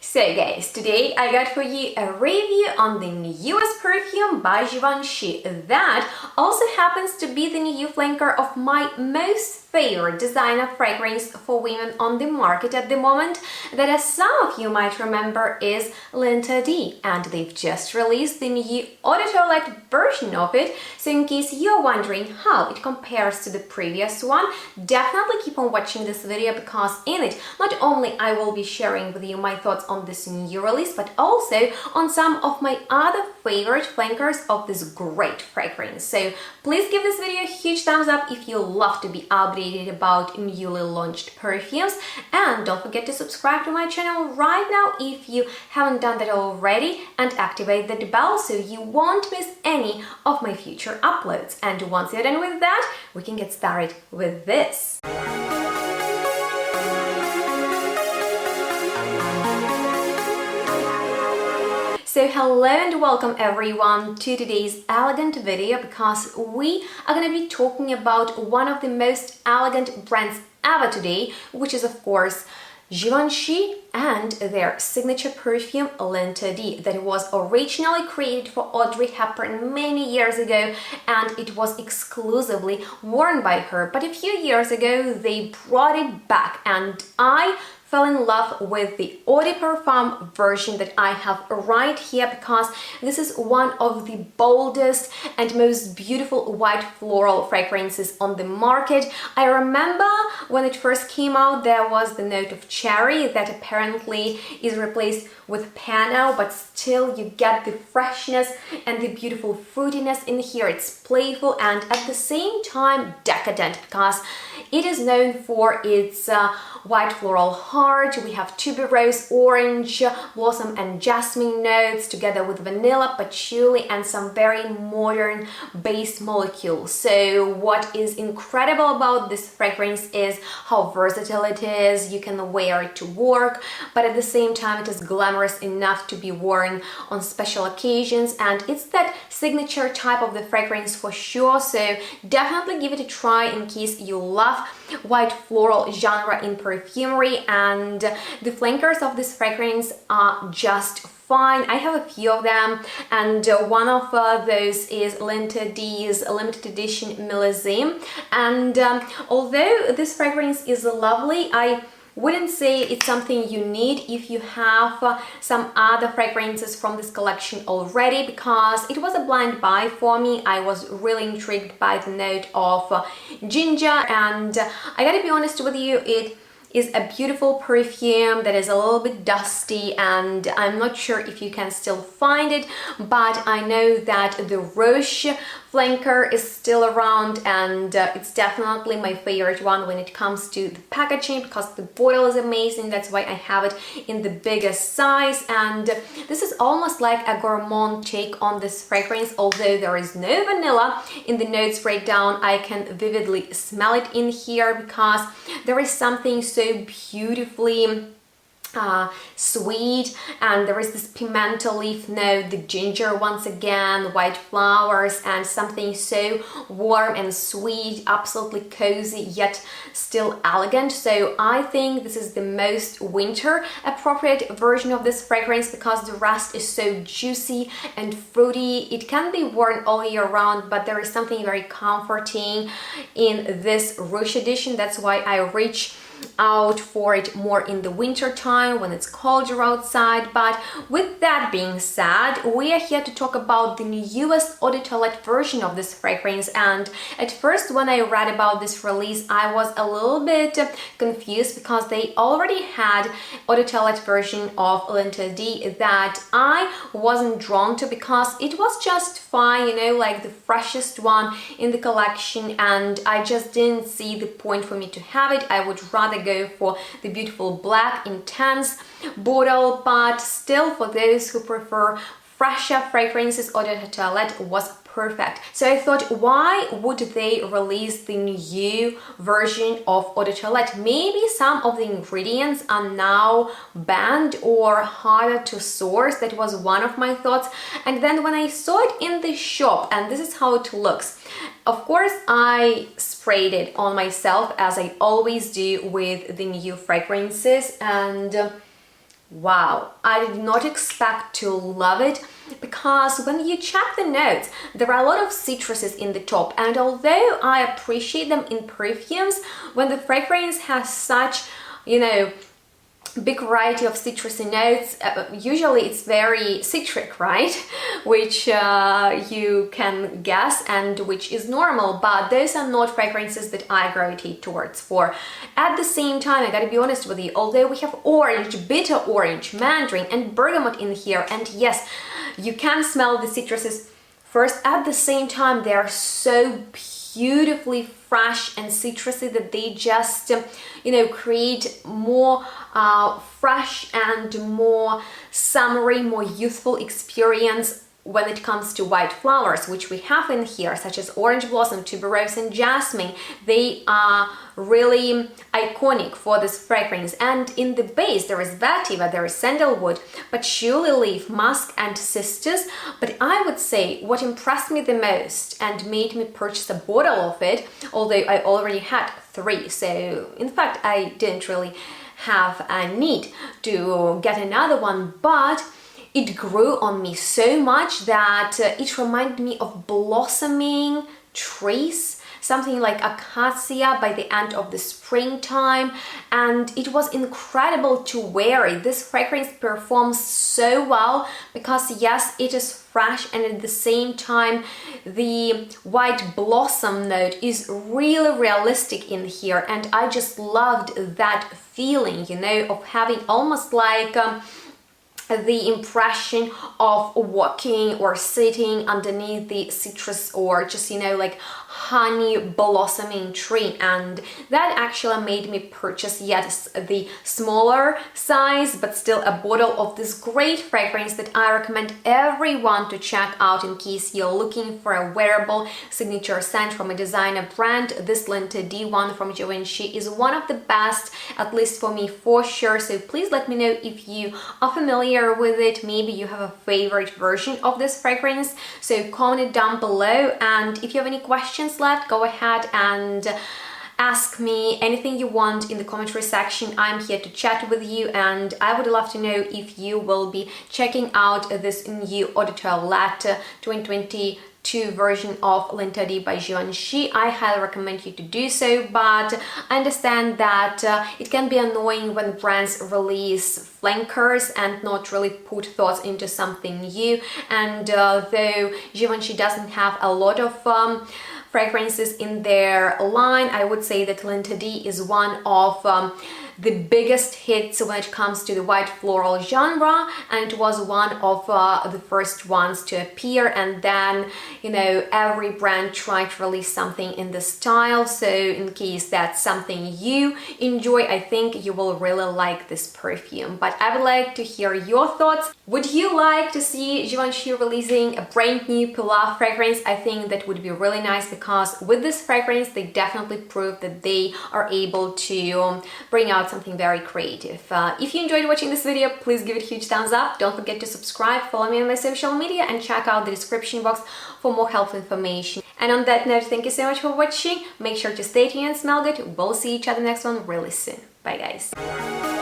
So guys, today I got for you a review on the newest perfume by Givenchy that also happens to be the new flanker of my most favorite designer fragrance for women on the market at the moment, that, as some of you might remember, is L'Interdit, and they've just released the new Eau de Toilette version of it. So in case you're wondering how it compares to the previous one, definitely keep on watching this video, because in it not only I will be sharing with you my thoughts on this new release, but also on some of my other favorite flankers of this great fragrance. So please give this video a huge thumbs up if you love to be updated about newly launched perfumes, and don't forget to subscribe to my channel right now if you haven't done that already, and activate the bell so you won't miss any of my future uploads. And once you're done with that, we can get started with this. So hello and welcome everyone to today's elegant video, because we are going to be talking about one of the most elegant brands ever today, which is of course Givenchy and their signature perfume L'Interdit, that was originally created for Audrey Hepburn many years ago, and it was exclusively worn by her. But a few years ago they brought it back, and I fell in love with the Eau de Parfum version that I have right here, because this is one of the boldest and most beautiful white floral fragrances on the market. I remember when it first came out, there was the note of cherry that apparently is replaced with piano, but still you get the freshness and the beautiful fruitiness in here. It's playful and at the same time decadent, because it is known for its white floral heart. We have tuberose, orange, blossom and jasmine notes, together with vanilla, patchouli and some very modern base molecules. So what is incredible about this fragrance is how versatile it is. You can wear it to work, but at the same time it is glamorous enough to be worn on special occasions, and it's that signature type of the fragrance for sure. So definitely give it a try in case you love white floral genre in perfumery. And the flankers of this fragrance are just fine. I have a few of them, and one of those is L'Interdit's limited edition Millésime. And although this fragrance is lovely, I wouldn't say it's something you need if you have some other fragrances from this collection already, because it was a blind buy for me. I was really intrigued by the note of ginger, and I gotta be honest with you, it is a beautiful perfume that is a little bit dusty, and I'm not sure if you can still find it, but I know that the Roche flanker is still around, and it's definitely my favorite one when it comes to the packaging, because the bottle is amazing. That's why I have it in the biggest size, and this is almost like a gourmand take on this fragrance. Although there is no vanilla in the notes breakdown, I can vividly smell it in here, because there is something so beautifully sweet, and there is this pimento leaf note, the ginger once again, white flowers, and something so warm and sweet, absolutely cozy yet still elegant. So I think this is the most winter appropriate version of this fragrance, because the rest is so juicy and fruity. It can be worn all year round, but there is something very comforting in this Rouge edition. That's why I reach out for it more in the winter time when it's colder outside. But with that being said, we are here to talk about the newest Eau de Toilette version of this fragrance. And at first, when I read about this release, I was a little bit confused, because they already had Eau de Toilette version of L'Interdit that I wasn't drawn to, because it was just fine, you know, like the freshest one in the collection, and I just didn't see the point for me to have it. I would rather go for the beautiful black intense bottle, but still, for those who prefer fresher fragrances, Eau de Toilette was perfect. So I thought, why would they release the new version of Eau de Toilette? Maybe some of the ingredients are now banned or harder to source. That was one of my thoughts. And then when I saw it in the shop, and this is how it looks, of course I sprayed it on myself, as I always do with the new fragrances, and wow, I did not expect to love it, because when you check the notes, there are a lot of citruses in the top, and although I appreciate them in perfumes, when the fragrance has such, you know, big variety of citrusy notes, usually it's very citric, right? Which you can guess, and which is normal, but those are not fragrances that I gravitate towards for. At the same time, I gotta be honest with you, although we have orange, bitter orange, mandarin and bergamot in here, and yes, you can smell the citruses first, at the same time they are so beautifully fresh and citrusy that they just, you know, create more fresh and more summery, more youthful experience when it comes to white flowers, which we have in here, such as orange blossom, tuberose and jasmine. They are really iconic for this fragrance. And in the base there is vetiver, there is sandalwood, patchouli leaf, musk and cistus. But I would say what impressed me the most and made me purchase a bottle of it, although I already had 3, so in fact I didn't really have a need to get another one, but it grew on me so much that it reminded me of blossoming trees, something like acacia by the end of the springtime, and it was incredible to wear it. This fragrance performs so well because yes, it is fresh, and at the same time the white blossom note is really realistic in here, and I just loved that feeling, you know, of having almost like the impression of walking or sitting underneath the citrus or just, you know, like honey blossoming tree. And that actually made me purchase yet the smaller size but still a bottle of this great fragrance that I recommend everyone to check out in case you're looking for a wearable signature scent from a designer brand. This Linta D1 from Givenchy is one of the best, at least for me, for sure. So please let me know if you are familiar with it. Maybe you have a favorite version of this fragrance, so comment it down below. And if you have any questions left, go ahead and ask me anything you want in the commentary section. I'm here to chat with you, and I would love to know if you will be checking out this new Eau de Toilette 2022 version of Linta D by Givenchy. I highly recommend you to do so, but I understand that it can be annoying when brands release flankers and not really put thoughts into something new. And though Givenchy doesn't have a lot of fragrances in their line, I would say that Linta D is one of the biggest hits when it comes to the white floral genre, and it was one of the first ones to appear. And then, you know, every brand tried to release something in this style. So in case that's something you enjoy, I think you will really like this perfume. But I would like to hear your thoughts. Would you like to see Givenchy releasing a brand new Pilar fragrance? I think that would be really nice, because with this fragrance they definitely prove that they are able to bring out something very creative. If you enjoyed watching this video, please give it a huge thumbs up. Don't forget to subscribe, follow me on my social media, and check out the description box for more helpful information. And on that note, thank you so much for watching. Make sure to stay tuned and smell good. We'll see each other next one really soon. Bye guys.